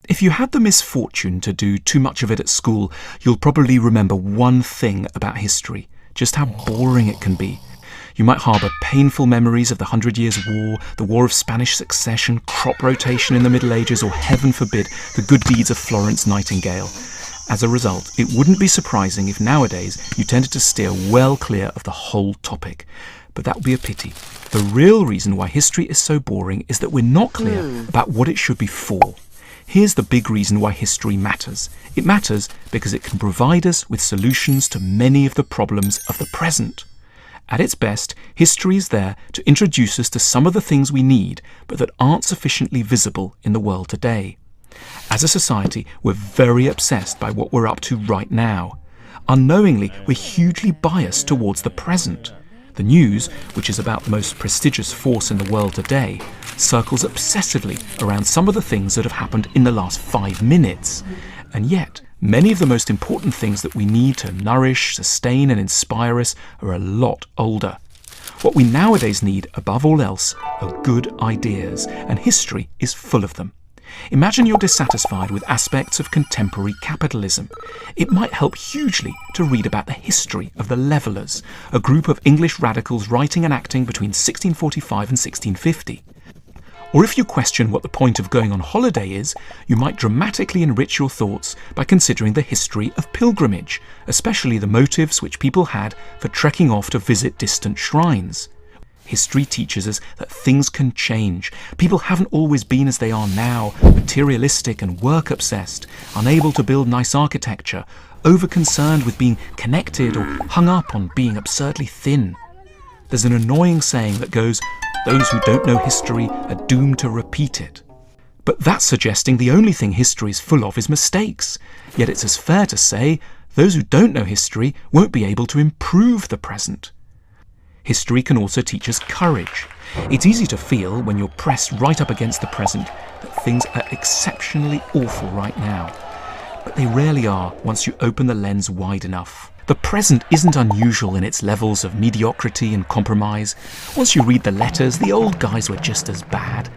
If you had the misfortune to do too much of it at school, you'll probably remember one thing about history, just how boring it can be. You might harbour painful memories of the 100 Years' War, the War of Spanish Succession, crop rotation in the Middle Ages, or heaven forbid, the good deeds of Florence Nightingale. As a result, it wouldn't be surprising if nowadays you tended to steer well clear of the whole topic. But that would be a pity. The real reason why history is so boring is that we're not clear about what it should be for. Here's the big reason why history matters. It matters because it can provide us with solutions to many of the problems of the present. At its best, history is there to introduce us to some of the things we need, but that aren't sufficiently visible in the world today. As a society, we're very obsessed by what we're up to right now. Unknowingly, we're hugely biased towards the present. The news, which is about the most prestigious force in the world today, circles obsessively around some of the things that have happened in the last 5 minutes. And yet, many of the most important things that we need to nourish, sustain and inspire us are a lot older. What we nowadays need, above all else, are good ideas, and history is full of them. Imagine you're dissatisfied with aspects of contemporary capitalism. It might help hugely to read about the history of the Levellers, a group of English radicals writing and acting between 1645 and 1650. Or if you question what the point of going on holiday is, you might dramatically enrich your thoughts by considering the history of pilgrimage, especially the motives which people had for trekking off to visit distant shrines. History teaches us that things can change. People haven't always been as they are now, materialistic and work-obsessed, unable to build nice architecture, over-concerned with being connected or hung up on being absurdly thin. There's an annoying saying that goes, "Those who don't know history are doomed to repeat it." But that's suggesting the only thing history is full of is mistakes. Yet it's as fair to say, those who don't know history won't be able to improve the present. History can also teach us courage. It's easy to feel, when you're pressed right up against the present, that things are exceptionally awful right now. But they rarely are once you open the lens wide enough. The present isn't unusual in its levels of mediocrity and compromise. Once you read the letters, the old guys were just as bad.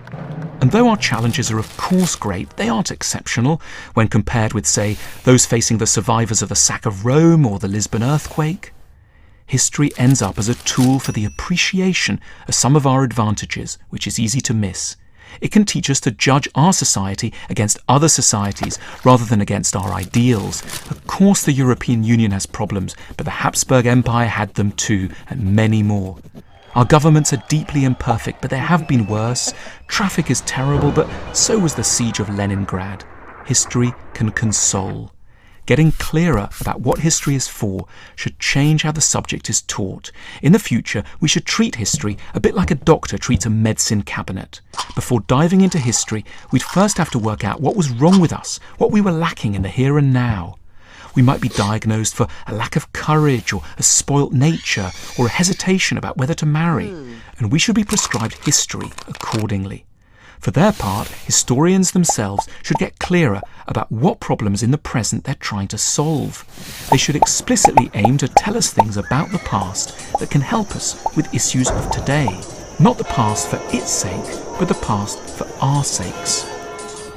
And though our challenges are of course great, they aren't exceptional when compared with, say, those facing the survivors of the sack of Rome or the Lisbon earthquake. History ends up as a tool for the appreciation of some of our advantages, which is easy to miss. It can teach us to judge our society against other societies rather than against our ideals. Of course the European Union has problems, but the Habsburg Empire had them too, and many more. Our governments are deeply imperfect, but there have been worse. Traffic is terrible, but so was the siege of Leningrad. History can console. Getting clearer about what history is for should change how the subject is taught. In the future, we should treat history a bit like a doctor treats a medicine cabinet. Before diving into history, we'd first have to work out what was wrong with us, what we were lacking in the here and now. We might be diagnosed for a lack of courage or a spoilt nature or a hesitation about whether to marry, and we should be prescribed history accordingly. For their part, historians themselves should get clearer about what problems in the present they're trying to solve. They should explicitly aim to tell us things about the past that can help us with issues of today. Not the past for its sake, but the past for our sakes.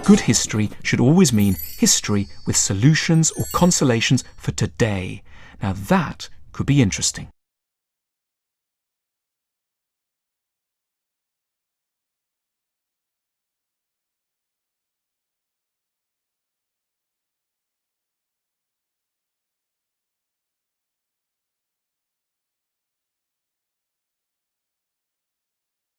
Good history should always mean history with solutions or consolations for today. Now that could be interesting.